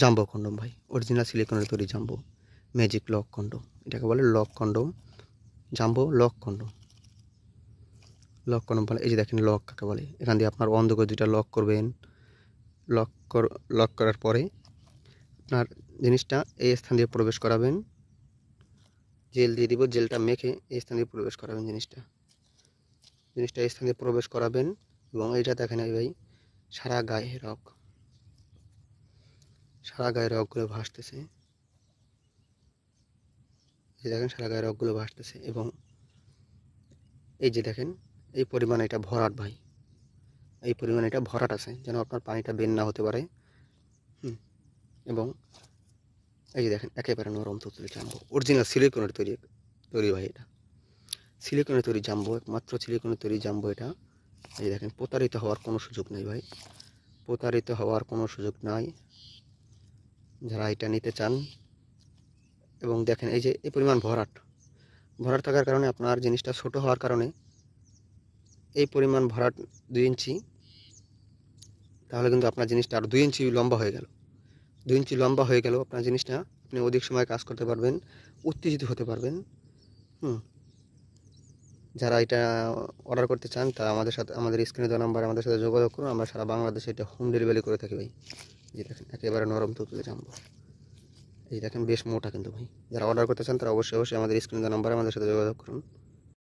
Jumbo condom ভাই, original সিলিকনের তৈরি jumbo magic lock condom, এটাকে বলে lock condom, jumbo lock condom. Lock condom বলে, এই যে দেখেন লক কাকে বলে। এখান দিয়ে আপনার অন্ধকে দুইটা লক করবেন, লক করার পরে আপনার জিনিসটা এই স্থান দিয়ে প্রবেশ করাবেন, জেল দিয়ে দিব, জেলটা মেখে এই স্থান দিয়ে প্রবেশ করাবেন, জিনিসটা এই স্থান দিয়ে প্রবেশ করাবেন। এবং এইটা দেখেন এই ভাই, সারা গায়ে রগগুলো ভাসতেছে, এই যে দেখেন সারা গায়ে রগগুলো ভাসতেছে। এবং এই যে দেখেন এই পরিমাণ এটা ভরাট ভাই, এই পরিমাণ এটা ভরাট আছে, যেন আপনার পানিটা বের না হতে পারে। এবং এই যে দেখেন একেবারে নরম তুলতুলে জাম্বো, অরিজিনাল সিলিকনের তৈরি ভাই, এটা সিলিকনের তৈরি জাম্বো, একমাত্র সিলিকনের তৈরি জাম্বো এটা। এই যে দেখেন প্রতারিত হওয়ার কোনো সুযোগ নেই ভাই, প্রতারিত হওয়ার কোনো সুযোগ নাই যারা এটা নিতে চান। এবং দেখেন এই যে এই পরিমাণ ভরাট থাকার কারণে আপনার জিনিসটা ছোট হওয়ার কারণে এই পরিমাণ ভরাট 2 ইঞ্চি, তাহলে কিন্তু আপনার জিনিসটা আর 2 ইঞ্চি লম্বা হয়ে গেল, 2 ইঞ্চি লম্বা হয়ে গেল আপনার জিনিসটা, আপনি অধিক সময় কাজ করতে পারবেন, উত্তেজিত হতে পারবেন। যারা এটা অর্ডার করতে চান তারা আমাদের স্ক্রিনে দেওয়া নাম্বারে আমাদের সাথে যোগাযোগ করুন, আমরা সারা বাংলাদেশে এটা হোম ডেলিভারি করে থাকি ভাই। এই দেখেন একেবারে নরম তুলতুলে জাম্বো, এই দেখেন বেশ মোটা কিন্তু ভাই। যারা অর্ডার করতে চান তারা অবশ্যই আমাদের স্ক্রিনে দেওয়া নাম্বারে আমাদের সাথে যোগাযোগ করুন।